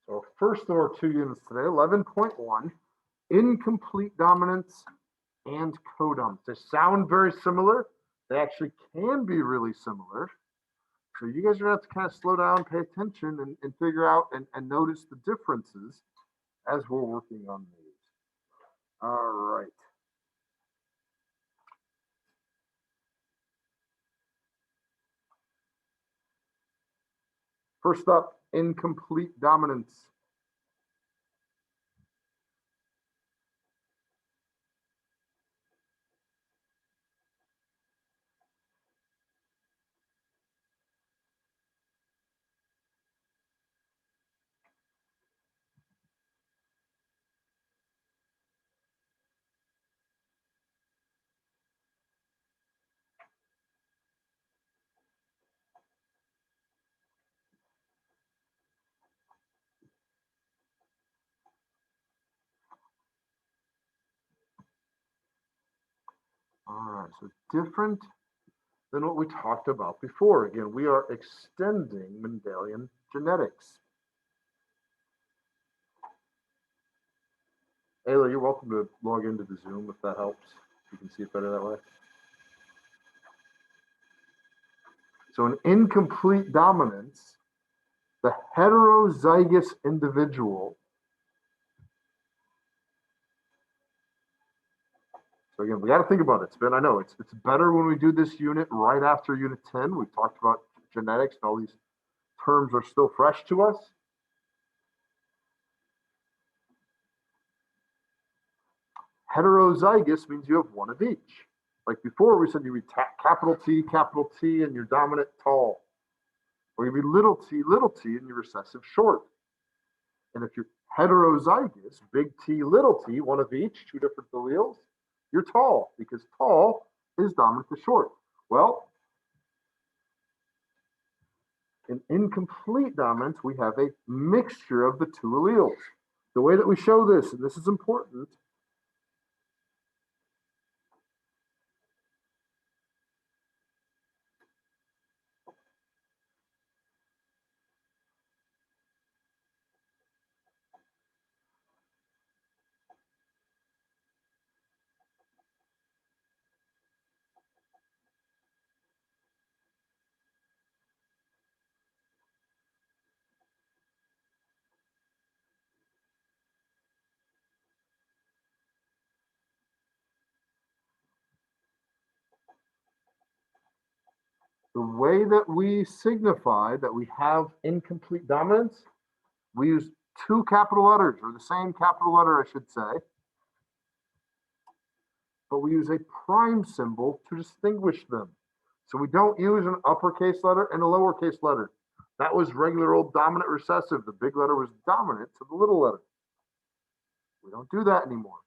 So our first of our 2 units today, 11.1, incomplete dominance and codominance. They sound very similar. They actually can be really similar. So you guys are going to have to kind of slow down, pay attention, and figure out and notice the differences as we're working on these. All right. First up, incomplete dominance. All right, so different than what we talked about before. Again, we are extending Mendelian genetics. Ayla, you're welcome to log into the Zoom if that helps. You can see it better that way. So an incomplete dominance, the heterozygous individual. So again, we got to think about it, Spin. I know it's better when we do this unit right after unit 10. We've talked about genetics and all these terms are still fresh to us. Heterozygous means you have one of each. Like before, we said you read capital T, and you're dominant tall. Or you read little t, and you're recessive short. And if you're heterozygous, big T, little t, one of each, two different alleles, you're tall because tall is dominant to short. Well, in incomplete dominance, we have a mixture of the two alleles. The way that we show this, and this is important, the way that we signify that we have incomplete dominance, we use two capital letters, or the same capital letter, I should say, but we use a prime symbol to distinguish them. So we don't use an uppercase letter and a lowercase letter. That was regular old dominant recessive. The big letter was dominant to the little letter. We don't do that anymore.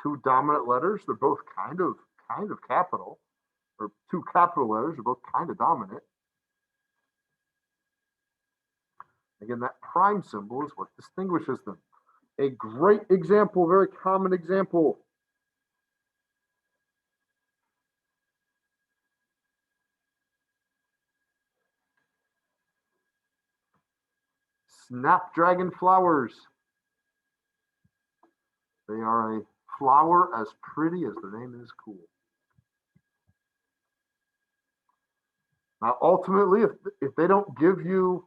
Two dominant letters, they're both kind of capital, or two capital letters are both kind of dominant. Again, that prime symbol is what distinguishes them. A great example, very common example. Snapdragon flowers. They are a flower as pretty as their name is cool. Now, ultimately, if they don't give you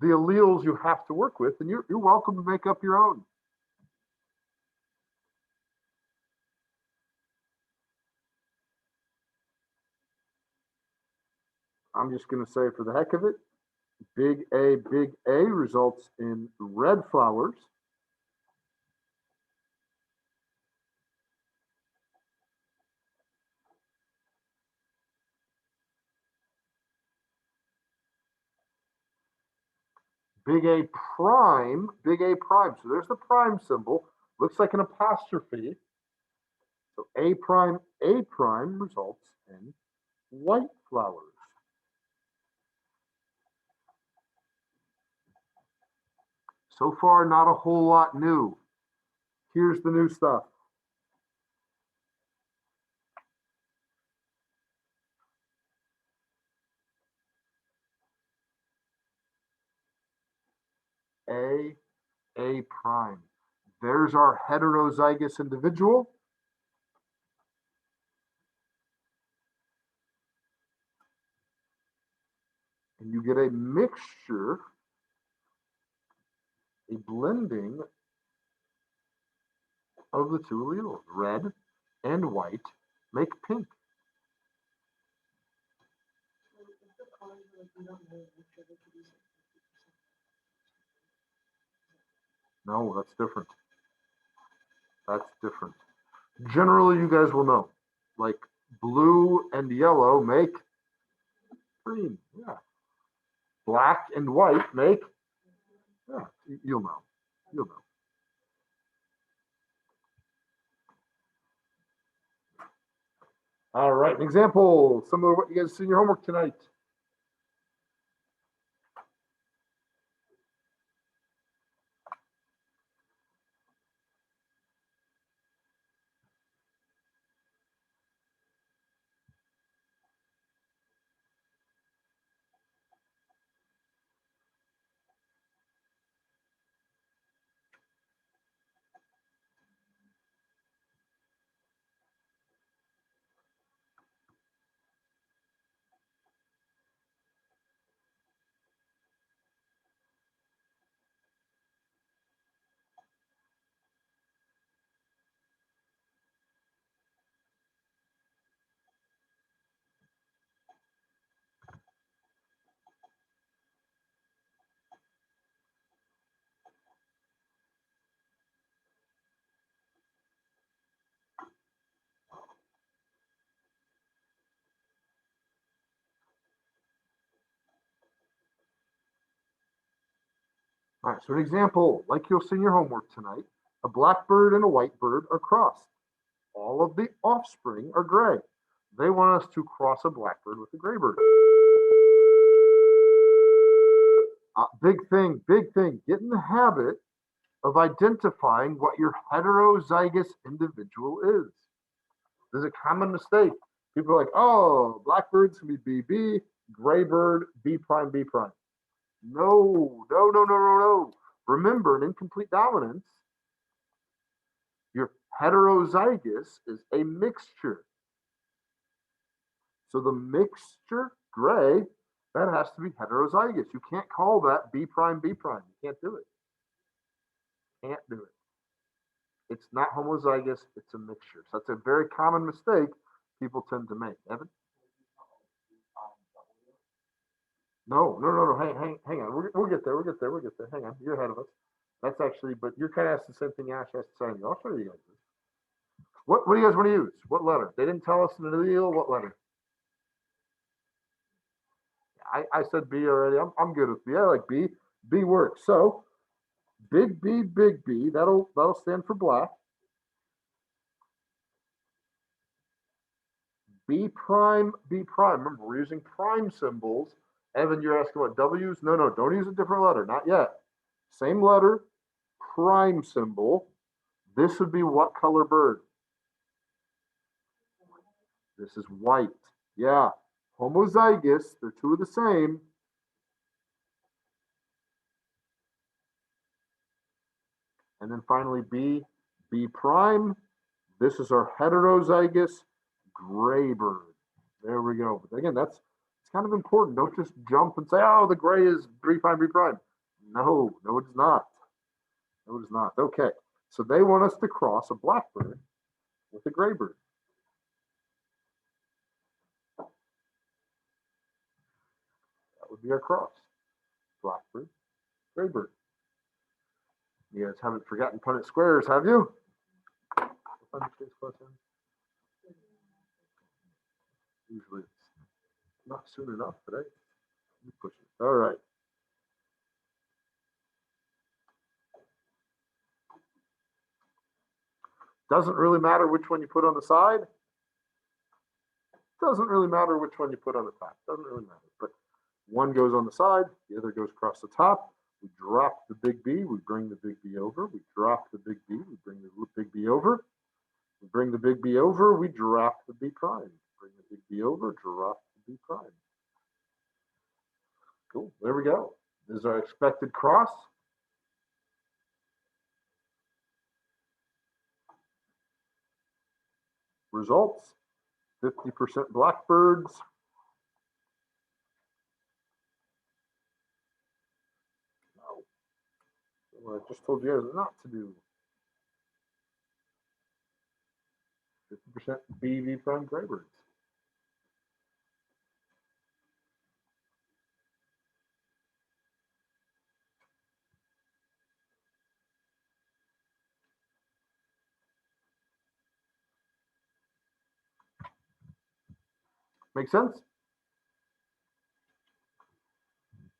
the alleles you have to work with, then you're welcome to make up your own. I'm just going to say for the heck of it, big A results in red flowers. Big A prime. So there's the prime symbol. Looks like an apostrophe. So A prime results in white flowers. So far, not a whole lot new. Here's the new stuff. A prime. There's our heterozygous individual. And you get a mixture, a blending of the two alleles. Red and white make pink. No, that's different. That's different. Generally, you guys will know. Like blue and yellow make green. Yeah. Black and white make, yeah, you'll know. You'll know. All right, an example, similar to what you guys see in your homework tonight. All right, so an example, like you'll see in your homework tonight, a blackbird and a white bird are crossed. All of the offspring are gray. They want us to cross a blackbird with a gray bird. Big thing, big thing. Get in the habit of identifying what your heterozygous individual is. This is a common mistake. People are like, oh, blackbirds can be BB, gray bird, B prime, B prime. No, no, no, no, no, no. Remember, in incomplete dominance, your heterozygous is a mixture. So the mixture, gray, that has to be heterozygous. You can't call that B prime, B prime. You can't do it. Can't do it. It's not homozygous, it's a mixture. So that's a very common mistake people tend to make. Evan? No, no, no, no. Hang on. We'll get there. We'll get there. We'll get there. Hang on. You're ahead of us. That's actually, but you're kind of asking the same thing Ash asked Sandy. I'll show you guys this. What do you guys want to use? What letter? They didn't tell us in the deal. What letter? I said B already. I'm good with B. I like B. B works. So big B, big B. That'll stand for black. B prime, B prime. Remember, we're using prime symbols. Evan, you're asking what W's? No, no, don't use a different letter. Not yet. Same letter, prime symbol. This would be what color bird? This is white. Yeah. Homozygous. They're two of the same. And then finally B, B prime. This is our heterozygous gray bird. There we go. But again, it's kind of important. Don't just jump and say, oh, the gray is B prime, B prime. No, no, it's not. No, it's not. Okay. So they want us to cross a blackbird with a gray bird. That would be our cross. Blackbird, gray bird. You guys haven't forgotten Punnett squares, have you? Usually it's not soon enough today. Push it. All right. Doesn't really matter which one you put on the side. Doesn't really matter which one you put on the top. Doesn't really matter. But one goes on the side, the other goes across the top. We drop the big B, we bring the big B over. We drop the big B, we bring the big B over. We bring the big B over, we drop the B prime. Bring the big B over, drop the B prime. Cool, there we go. This is our expected cross. Results, 50% blackbirds. No. What I just told you guys not to do. 50% BV prime graybirds. Make sense?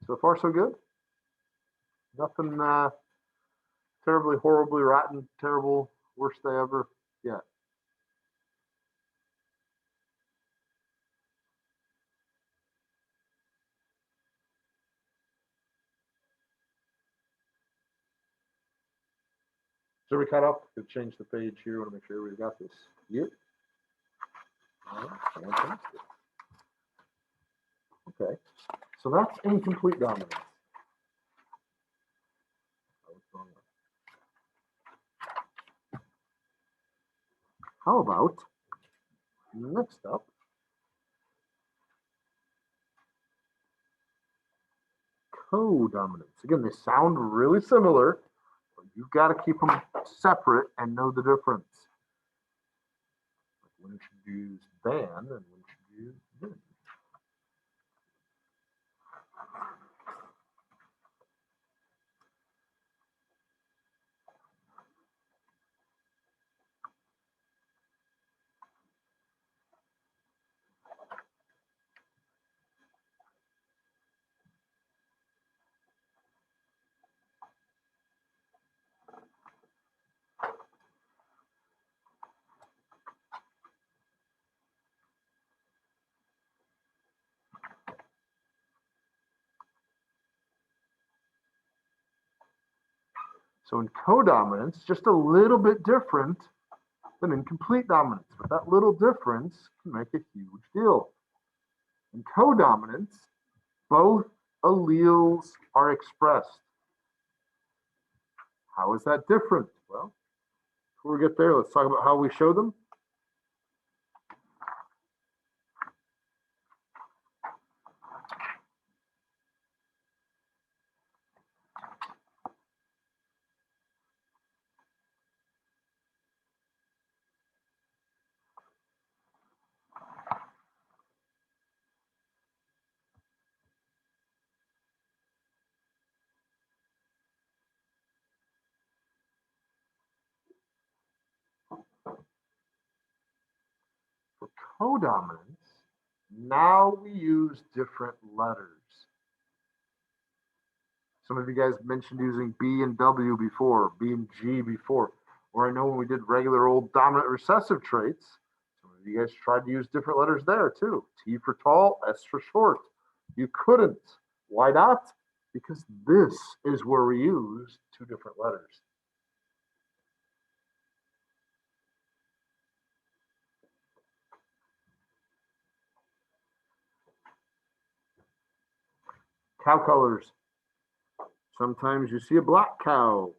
So far, so good. Nothing terribly, horribly rotten, terrible, worst day ever yet. So we cut up. Could change the page here. I want to make sure we got this. Yep. Fantastic. Okay. So that's incomplete dominance. How about next up? Codominance. Again, they sound really similar, but you've got to keep them separate and know the difference. Like when you should use ban and when you should use bin. So in codominance, just a little bit different than incomplete dominance, but that little difference can make a huge deal. In codominance, both alleles are expressed. How is that different? Well, before we get there, let's talk about how we show them. For codominance, now we use different letters. Some of you guys mentioned using B and W before, B and G before. Or I know when we did regular old dominant recessive traits, some of you guys tried to use different letters there too. T for tall, S for short. You couldn't. Why not? Because this is where we use two different letters. Cow colors. Sometimes you see a black cow.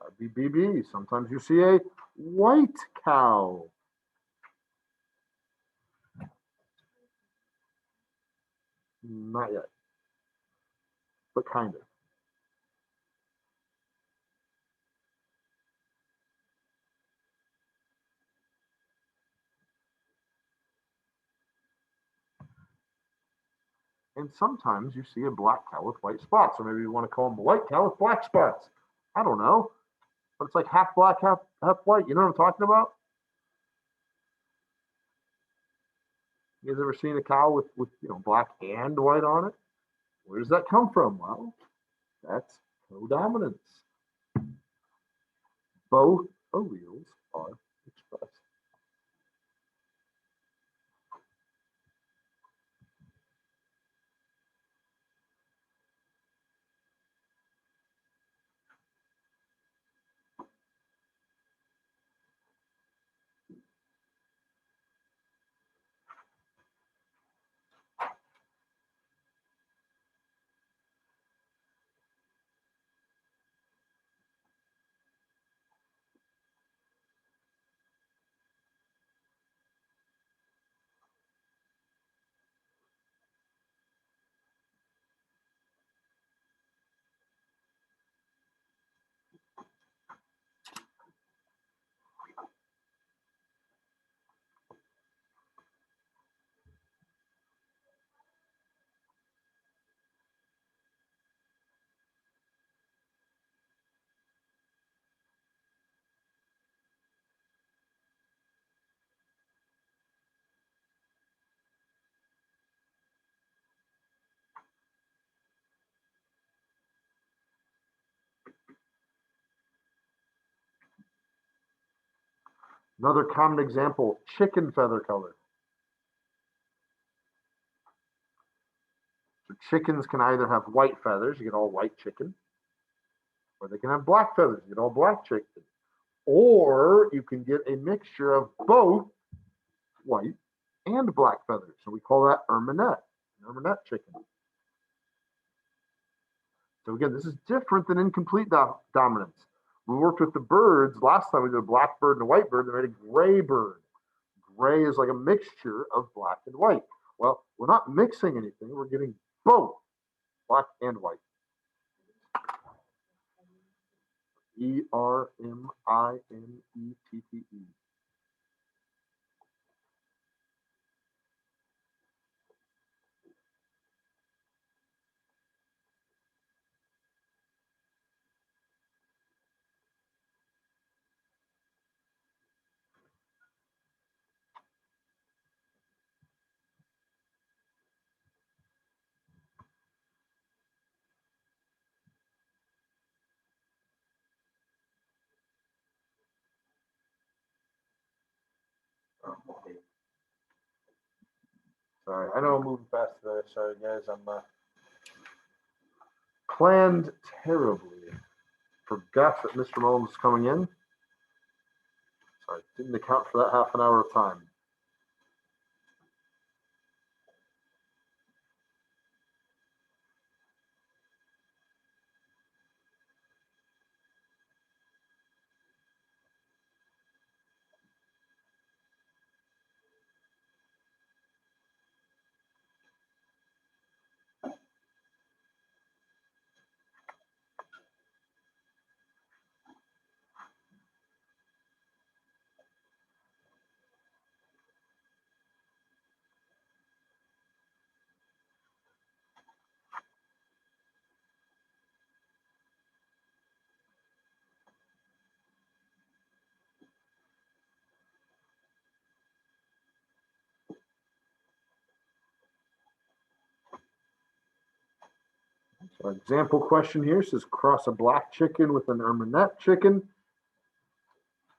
That'd be BB. Sometimes you see a white cow. Not yet, but kind of. And sometimes you see a black cow with white spots, or maybe you want to call them a white cow with black spots. I don't know, but it's like half black, half white. You know what I'm talking about? You guys ever seen a cow with black and white on it? Where does that come from? Well, that's codominance. Both alleles are expressed. Another common example, chicken feather color. So chickens can either have white feathers, you get all white chicken, or they can have black feathers, you get all black chicken. Or you can get a mixture of both white and black feathers. So we call that erminette chicken. So again, this is different than incomplete dominance. We worked with the birds. Last time we did a black bird and a white bird. They made a gray bird. Gray is like a mixture of black and white. Well, we're not mixing anything. We're getting both black and white. ERMINETTE. Sorry, I know I'm moving fast today. Sorry, guys. I'm planned terribly. Forgot that Mr. Mullins was coming in. Sorry, didn't account for that half an hour of time. So example question here says cross a black chicken with an erminette chicken.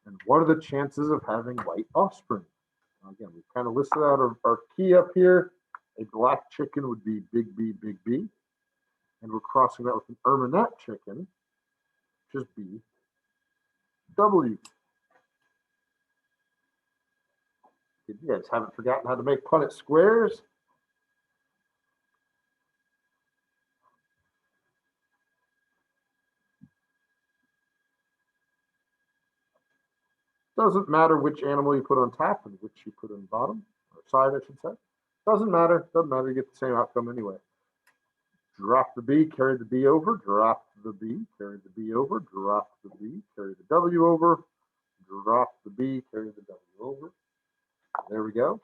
And what are the chances of having white offspring? Again, we've kind of listed out our key up here. A black chicken would be big B, big B. And we're crossing that with an erminette chicken, which is B, W. You guys haven't forgotten how to make Punnett squares? Doesn't matter which animal you put on top and which you put on the bottom, or side, I should say. Doesn't matter. Doesn't matter. You get the same outcome anyway. Drop the B, carry the B over, drop the B, carry the B over, drop the B, carry the W over, drop the B, carry the W over. There we go.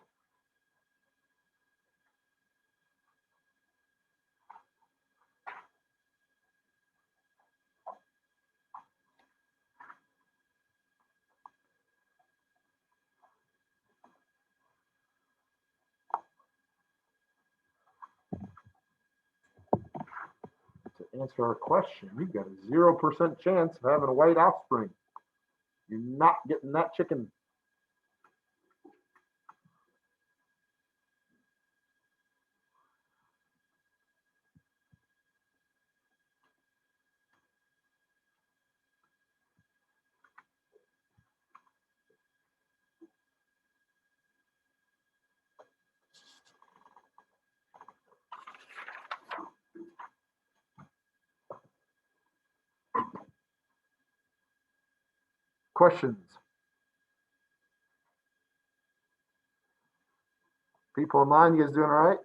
To answer our question, you've got a 0% chance of having a white offspring. You're not getting that chicken. Questions? People online, you guys doing all right?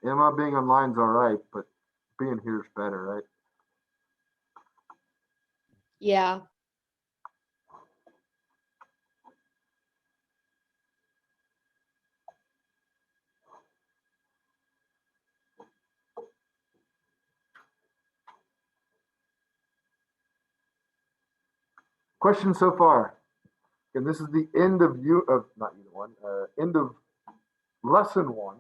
Emma, being online is all right, but being here is better, right? Yeah. Questions so far? And this is the end of end of lesson 1.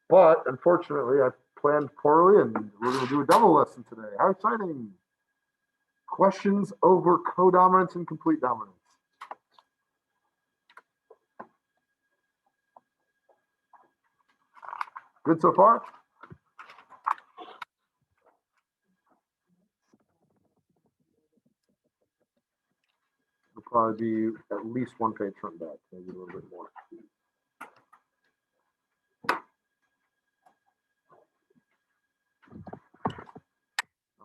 But unfortunately, I planned poorly, and we're going to do a double lesson today. How exciting! Questions over codominance and complete dominance. Good so far? It'll probably be at least one page front back, maybe a little bit more.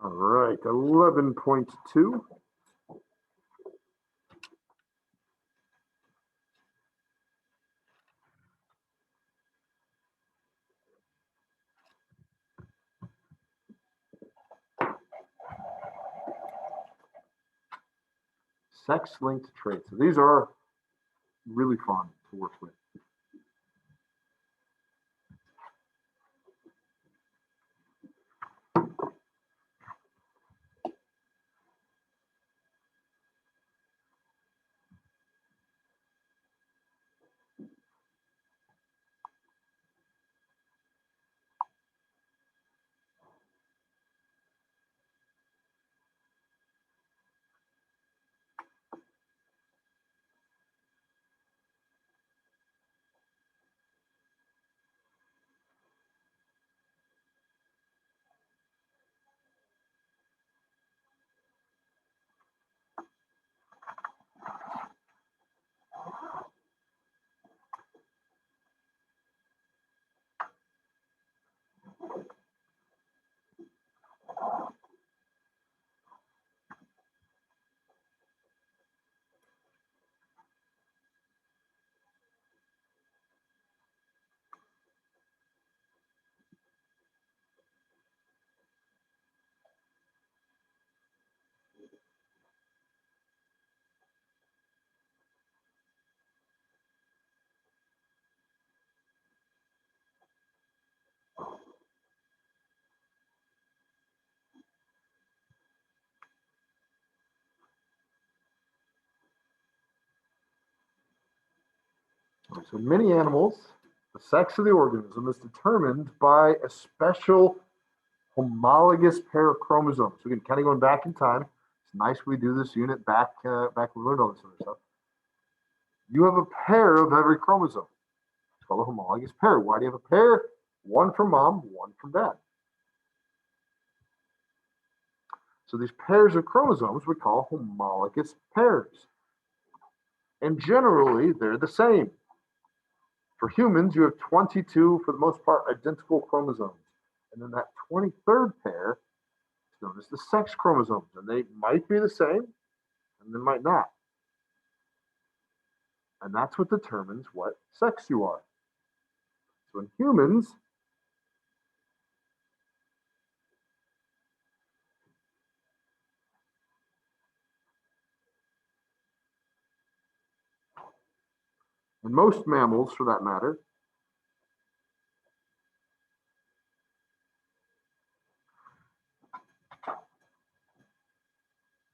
All right, 11.2. Sex-linked traits. So these are really fun to work with. So many animals, the sex of the organism is determined by a special homologous pair of chromosomes. So again, kind of going back in time. It's nice we do this unit back when we learned all this other stuff. You have a pair of every chromosome. It's called a homologous pair. Why do you have a pair? One from mom, one from dad. So these pairs of chromosomes we call homologous pairs. And generally, they're the same. For humans, you have 22, for the most part, identical chromosomes. And then that 23rd pair is known as the sex chromosomes. And they might be the same, and they might not. And that's what determines what sex you are. So in humans, and most mammals for that matter,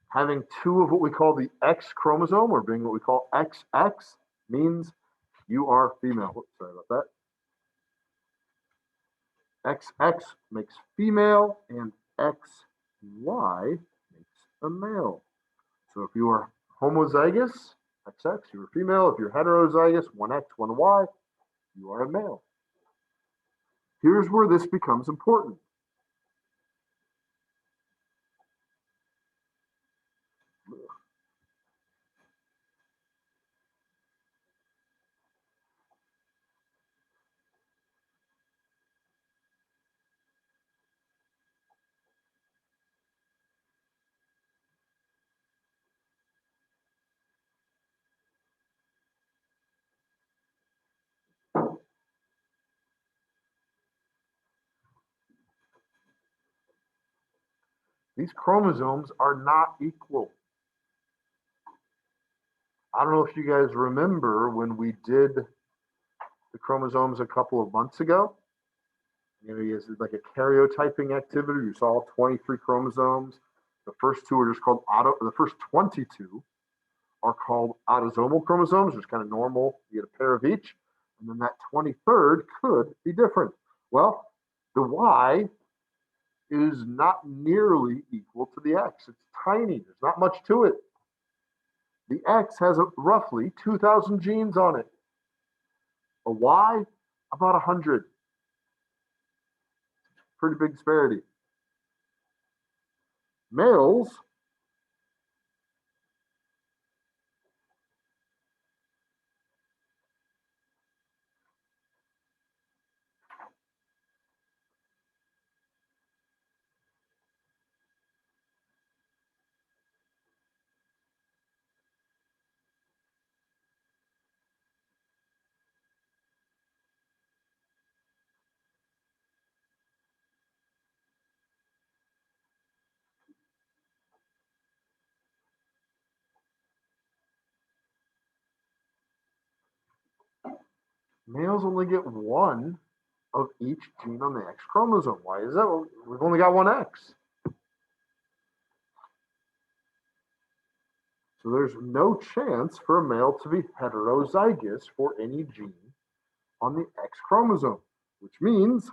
having two of what we call the X chromosome, or being what we call XX, means you are female. Oops, sorry about that. XX makes female, and XY makes a male. So if you are homozygous, XX, you are female. If you're heterozygous, 1X, 1Y, you are a male. Here's where this becomes important. These chromosomes are not equal. I don't know if you guys remember when we did the chromosomes a couple of months ago. You know, it's like a karyotyping activity. You saw 23 chromosomes. The first two are just called the first 22 are called autosomal chromosomes, which is kind of normal. You get a pair of each. And then that 23rd could be different. Well, the Y is not nearly equal to the X. It's tiny. There's not much to it. The X has roughly 2,000 genes on it. A Y, about 100. Pretty big disparity. Males, males only get one of each gene on the X chromosome. Why is that? Well, we've only got one X. So there's no chance for a male to be heterozygous for any gene on the X chromosome, which means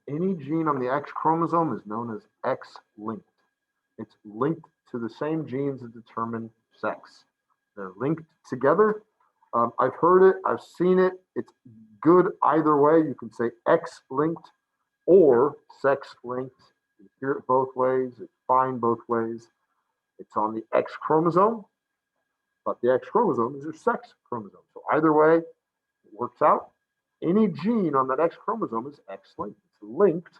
any gene on the X chromosome is known as X-linked. It's linked to the same genes that determine sex. They're linked together. I've heard it, I've seen it. It's good either way. You can say X-linked or sex-linked. You hear it both ways. It's fine both ways. It's on the X chromosome, but the X chromosome is your sex chromosome. So either way, it works out. Any gene on that X chromosome is X-linked. It's linked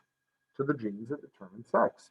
to the genes that determine sex.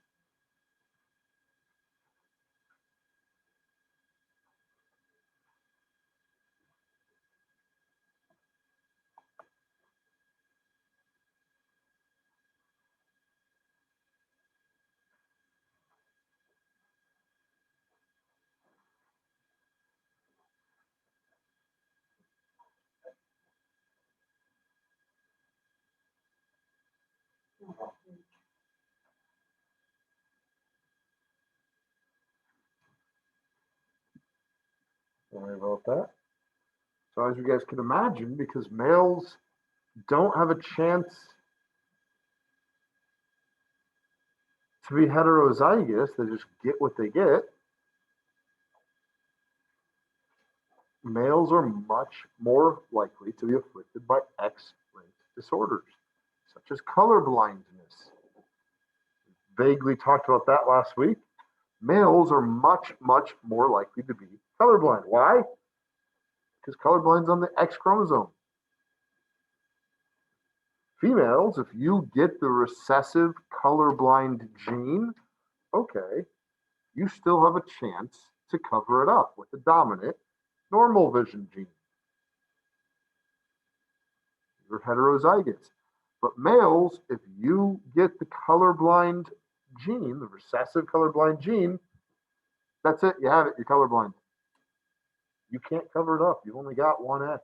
Don't worry about that. So as you guys can imagine, because males don't have a chance to be heterozygous, they just get what they get. Males are much more likely to be afflicted by X-linked disorders, such as color blindness. Vaguely talked about that last week. Males are much, much more likely to be colorblind. Why? Because colorblind's on the X chromosome. Females, if you get the recessive colorblind gene, okay, you still have a chance to cover it up with the dominant normal vision gene. You're heterozygous. But males, if you get the colorblind gene, the recessive colorblind gene, that's it. You have it. You're colorblind. You can't cover it up. You've only got one X.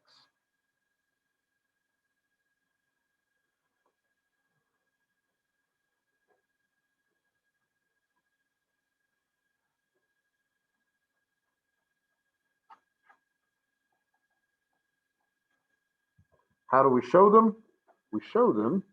How do we show them? We show them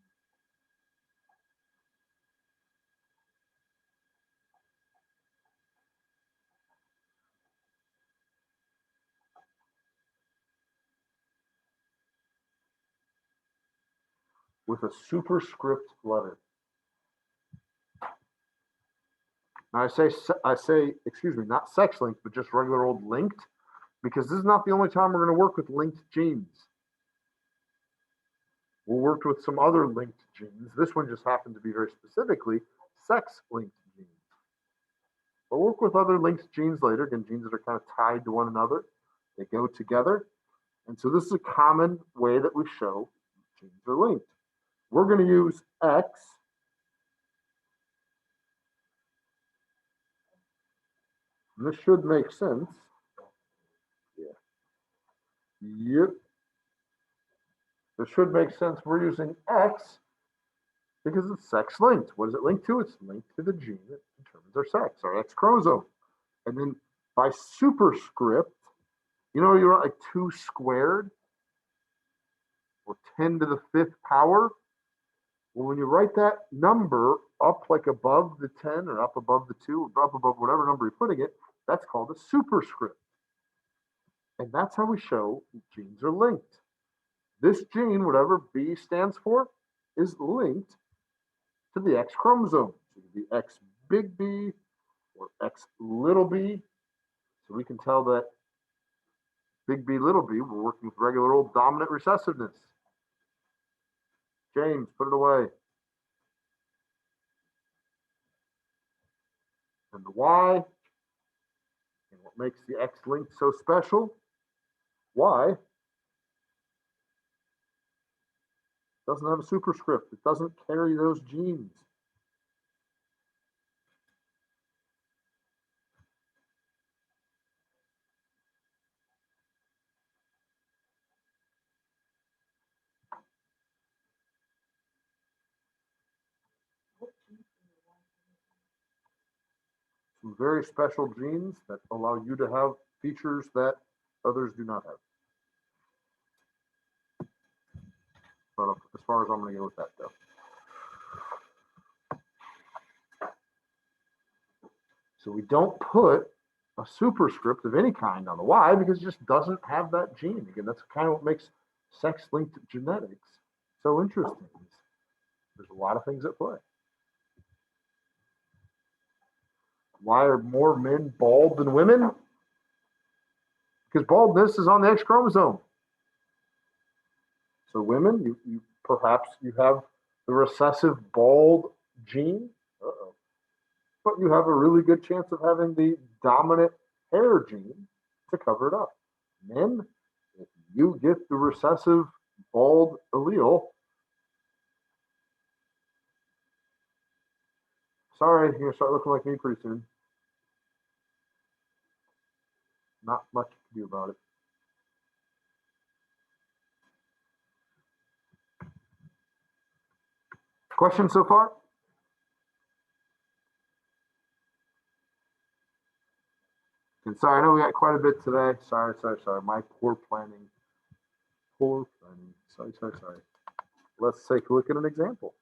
with a superscript letter. Now I say, excuse me, not sex linked, but just regular old linked, because this is not the only time we're going to work with linked genes. We'll work with some other linked genes. This one just happened to be very specifically sex-linked genes. We'll work with other linked genes later, again, genes that are kind of tied to one another. They go together. And so this is a common way that we show genes are linked. We're going to use X. And this should make sense. Yeah. Yep. This should make sense. We're using X because it's sex linked. What is it linked to? It's linked to the gene that determines our sex, our X chromosome. And then by superscript, you write like 2 squared or 10 to the 5th power. Well, when you write that number up like above the 10 or up above the 2 or up above whatever number you're putting it, that's called a superscript. And that's how we show genes are linked. This gene, whatever B stands for, is linked to the X chromosome. So it could be X big B or X little b. So we can tell that big B, little b, we're working with regular old dominant recessiveness. James, put it away. And the Y, and what makes the X link so special? Y doesn't have a superscript. It doesn't carry those genes. Some very special genes that allow you to have features that others do not have. But as far as I'm going to go with that, though. So we don't put a superscript of any kind on the Y because it just doesn't have that gene. Again, that's kind of what makes sex-linked genetics so interesting. There's a lot of things at play. Why are more men bald than women? Because baldness is on the X chromosome. So women, you perhaps you have the recessive bald gene, but you have a really good chance of having the dominant hair gene to cover it up. Men, if you get the recessive bald allele, sorry, you're gonna start looking like me pretty soon. Not much to do about it. Questions so far? And sorry, I know we got quite a bit today. Sorry. My poor planning. Poor planning. Sorry. Let's take a look at an example.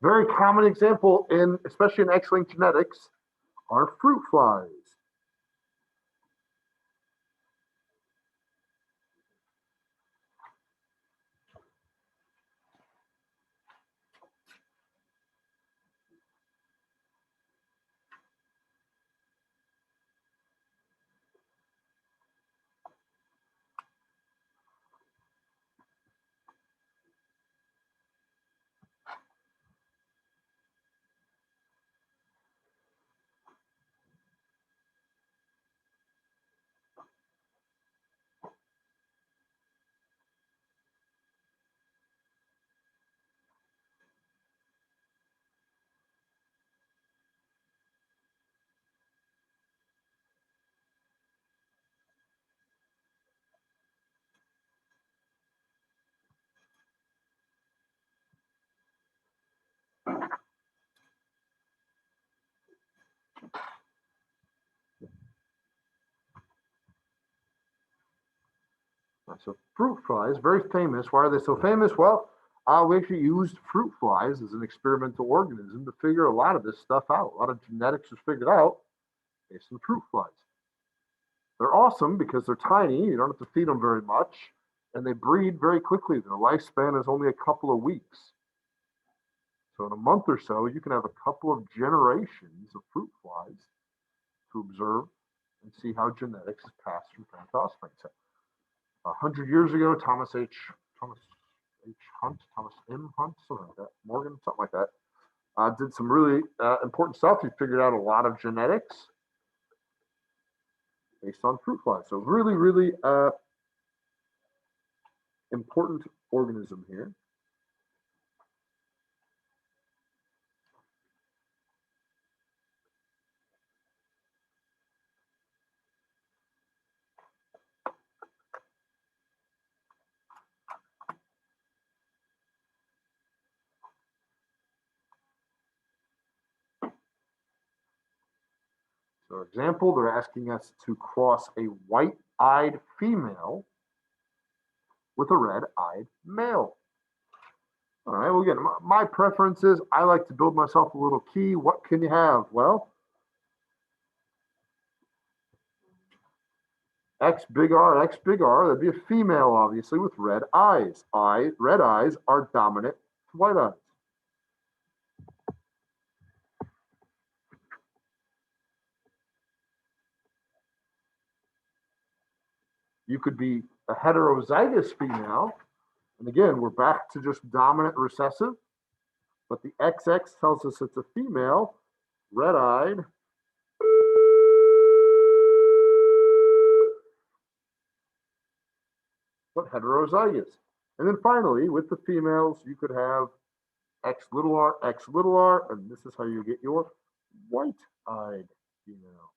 Very common example especially in X-linked genetics, are fruit flies. So fruit flies, very famous. Why are they so famous? Well, we actually used fruit flies as an experimental organism to figure a lot of this stuff out. A lot of genetics was figured out based on fruit flies. They're awesome because they're tiny. You don't have to feed them very much, and they breed very quickly. Their lifespan is only a couple of weeks. So in a month or so, you can have a couple of generations of fruit flies to observe and see how genetics is passed from parent to offspring. So 100 years ago, Thomas M. Hunt, something like that, Morgan, something like that, Did some really important stuff. He figured out a lot of genetics based on fruit flies. So really, really important organism here. So example, they're asking us to cross a white-eyed female with a red-eyed male. All right, well, again, my preference is I like to build myself a little key. What can you have? Well, X big R, that'd be a female, obviously, with red eyes. Red eyes are dominant to white eyes. You could be a heterozygous female. And again, we're back to just dominant recessive. But the XX tells us it's a female, red-eyed. But heterozygous. And then finally, with the females, you could have X little r, and this is how you get your white-eyed female.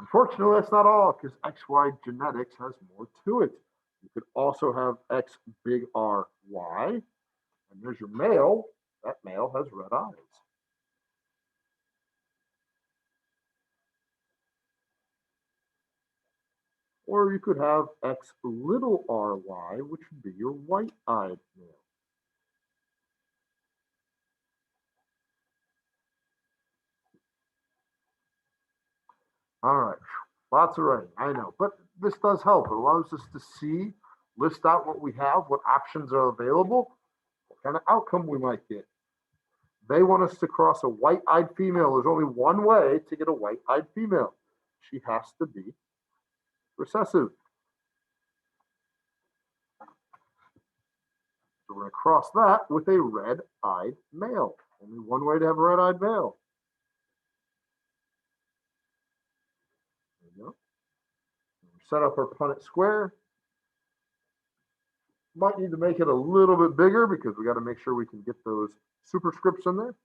Unfortunately, that's not all, because XY genetics has more to it. You could also have X big R Y, and there's your male. That male has red eyes. Or you could have X little ry, which would be your white-eyed male. All right, lots of writing, I know, but this does help. It allows us to see, list out what we have, what options are available, what kind of outcome we might get. They want us to cross a white-eyed female. There's only one way to get a white-eyed female. She has to be recessive. So we're going to cross that with a red-eyed male. Only one way to have a red-eyed male. There we go. Set up our Punnett square. Might need to make it a little bit bigger because we got to make sure we can get those superscripts in there.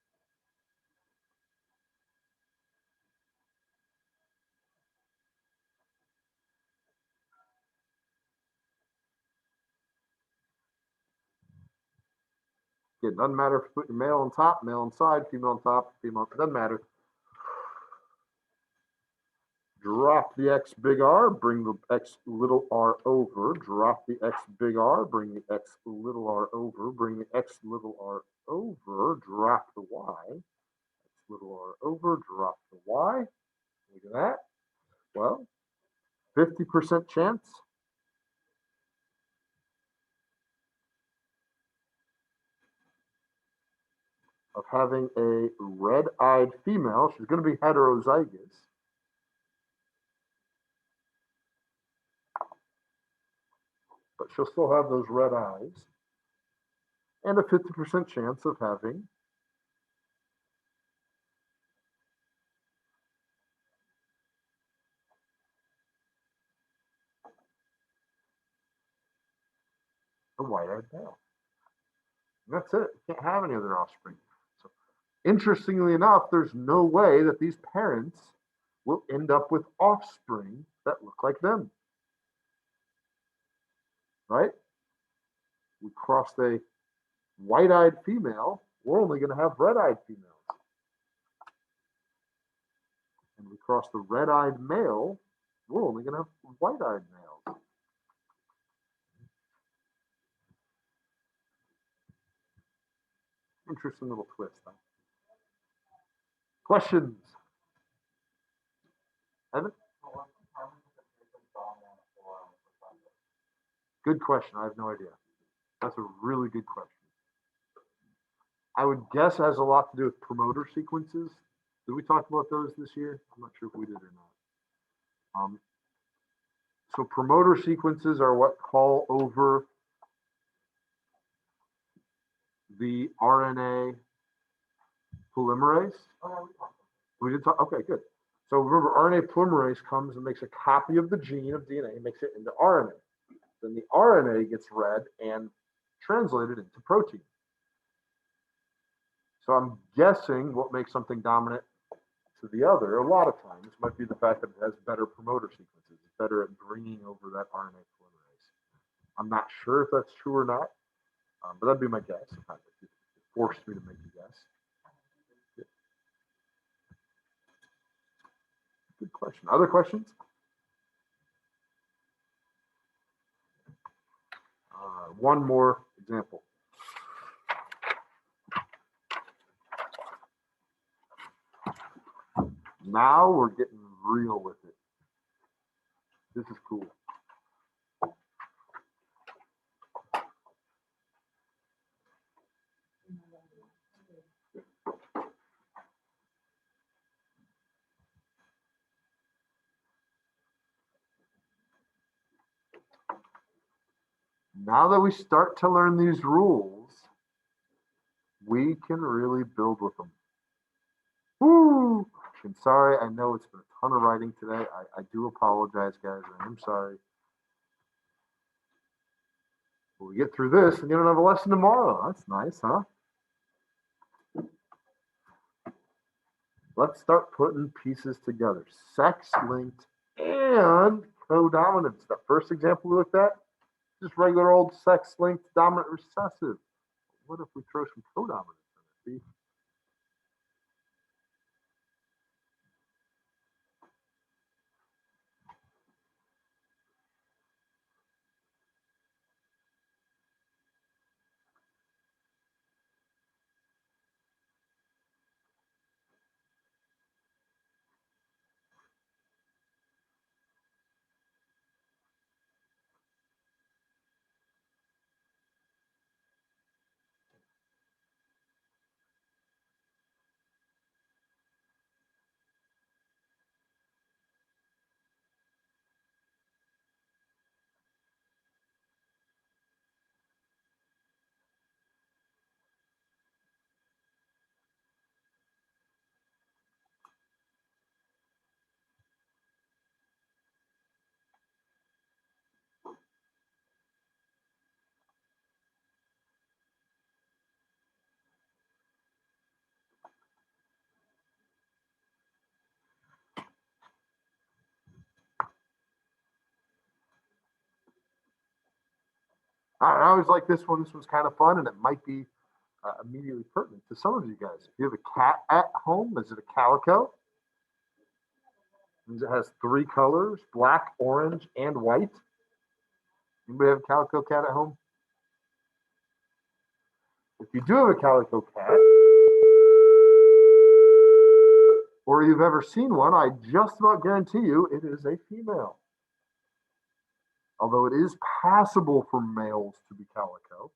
It doesn't matter if you put your male on top, male on side, female on top, female, it doesn't matter. Drop the X big R, bring the X little r over, drop the X big R, bring the X little r over, bring the X little r over, drop the Y, X little r over, drop the Y. Look at that. Well, 50% chance. Of having a red-eyed female. She's going to be heterozygous. But she'll still have those red eyes. And a 50% chance of having a white-eyed male. And that's it. You can't have any other offspring. So, interestingly enough, there's no way that these parents will end up with offspring that look like them. Right? We crossed a white-eyed female. We're only going to have red-eyed females. And we cross the red-eyed male. We're only going to have white-eyed males. Interesting little twist, huh? Questions? Evan? Good question. I have no idea. That's a really good question. I would guess it has a lot to do with promoter sequences. Did we talk about those this year? I'm not sure if we did or not. So promoter sequences are what call over the RNA polymerase. We did talk. Okay, good. So remember, RNA polymerase comes and makes a copy of the gene of DNA, makes it into RNA. Then the RNA gets read and translated into protein. So I'm guessing what makes something dominant to the other, a lot of times, might be the fact that it has better promoter sequences. It's better at bringing over that RNA polymerase. I'm not sure if that's true or not, but that'd be my guess. If it forced me to make a guess. Good question. Other questions? One more example. Now we're getting real with it. This is cool. Now that we start to learn these rules, we can really build with them. Woo! And sorry, I know it's been a ton of writing today. I do apologize, guys. I'm sorry. But we get through this and you don't have a lesson tomorrow. That's nice, huh? Let's start putting pieces together. Sex-linked and codominance. The first example we looked at, just regular old sex-linked dominant recessive. What if we throw some codominance in it? See? I always like this one. This one's kind of fun, and it might be immediately pertinent to some of you guys. If you have a cat at home, is it a calico? It has three colors: black, orange, and white. Anybody have a calico cat at home? If you do have a calico cat, or you've ever seen one, I just about guarantee you it is a female. Although it is possible for males to be calico,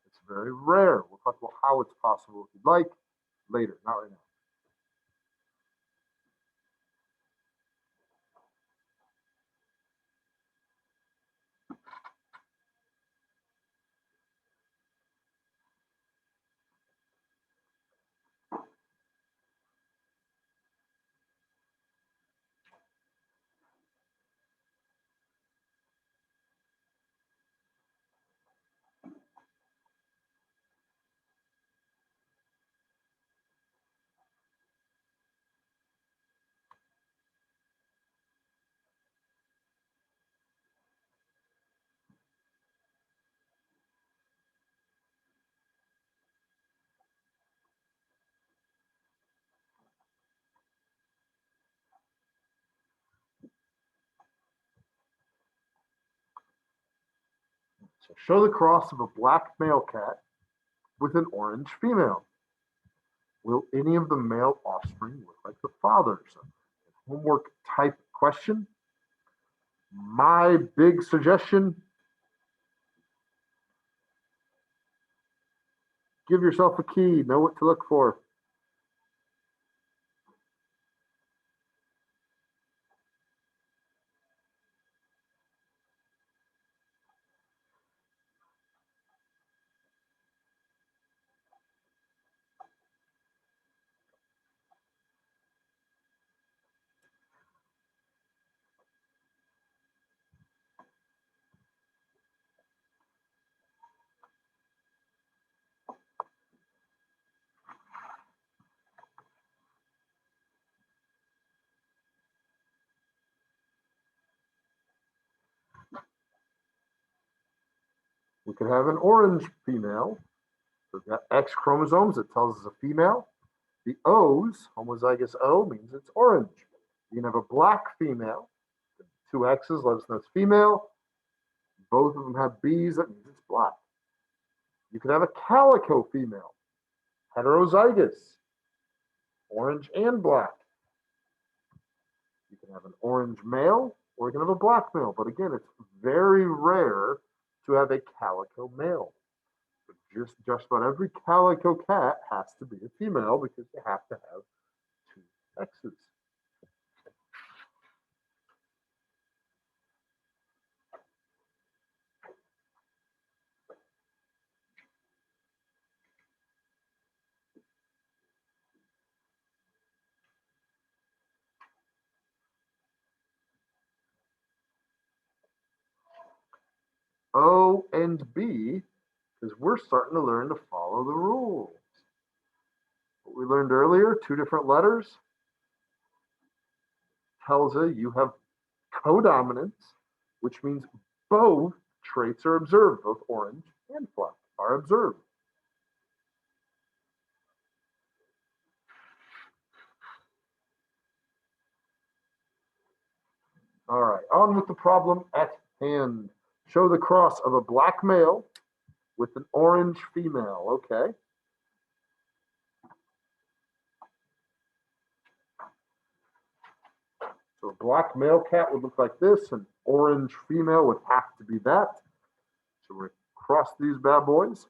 it's very rare. We'll talk about how it's possible if you'd like later, not right now. So show the cross of a black male cat with an orange female. Will any of the male offspring look like the father? So, homework type question. My big suggestion, give yourself a key, know what to look for. We could have an orange female. So we've got X chromosomes, it tells us a female. The O's, homozygous O, means it's orange. You can have a black female. Two X's let us know it's female. Both of them have B's, that means it's black. You could have a calico female, heterozygous, orange and black. You can have an orange male, or you can have a black male. But again, it's very rare to have a calico male. Just about every calico cat has to be a female because you have to have two X's. O and B, because we're starting to learn to follow the rules. What we learned earlier, two different letters, tells you have codominance, which means both traits are observed, both orange and black are observed. All right, on with the problem at hand. Show the cross of a black male with an orange female. Okay. So a black male cat would look like this, an orange female would have to be that. So we're cross these bad boys.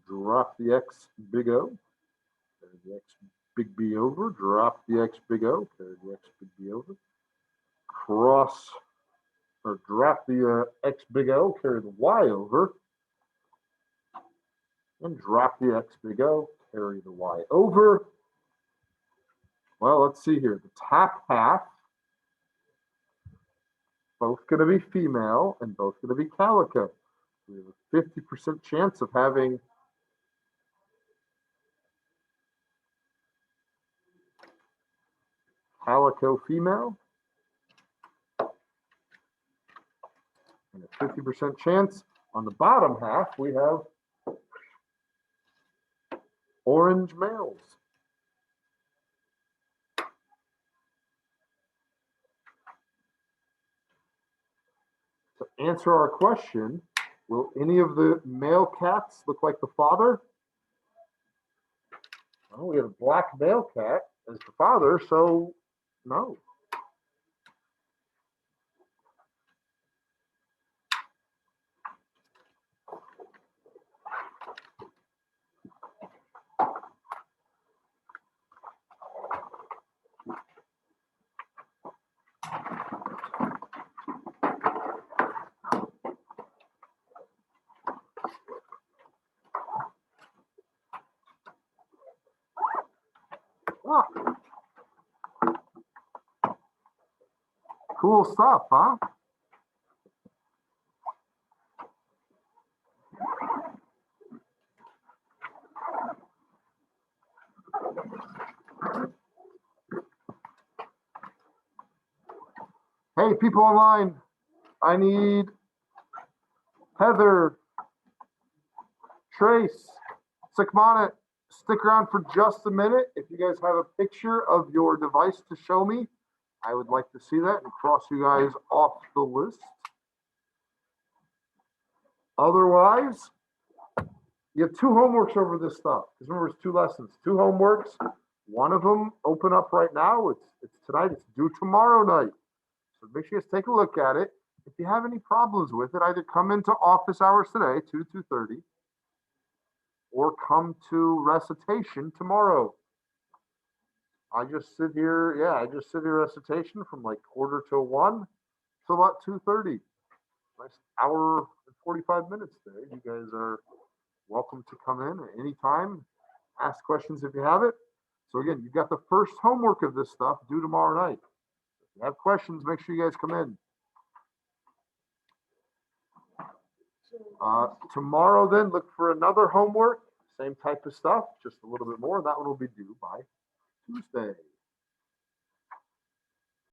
Drop the X big O. Carry the X big B over. Drop the X big O. Carry the X big B over. Cross or drop the X big O. Carry the Y over. And drop the X big O. Carry the Y over. Well, let's see here. The top half, both going to be female and both going to be calico. We have a 50% chance of having calico female and a 50% chance on the bottom half we have orange males. To answer our question, will any of the male cats look like the father? Well, we have a black male cat as the father, so no. Ah. Cool stuff, huh? Hey, people online, I need Heather, Trace, Sikmonit, stick around for just a minute. If you guys have a picture of your device to show me, I would like to see that and cross you guys off the list. Otherwise, you have two homeworks over this stuff. Because remember, it's two lessons, two homeworks. One of them open up right now. It's tonight. It's due tomorrow night. So make sure you guys take a look at it. If you have any problems with it, either come into office hours today, 2 to 2:30, or come to recitation tomorrow. I just sit here recitation from like 12:45 to about 2:30. Nice hour and 45 minutes there. You guys are welcome to come in at any time, ask questions if you have it. So again, you've got the first homework of this stuff due tomorrow night. If you have questions, make sure you guys come in. Tomorrow, then, look for another homework. Same type of stuff, just a little bit more. That one will be due by Tuesday.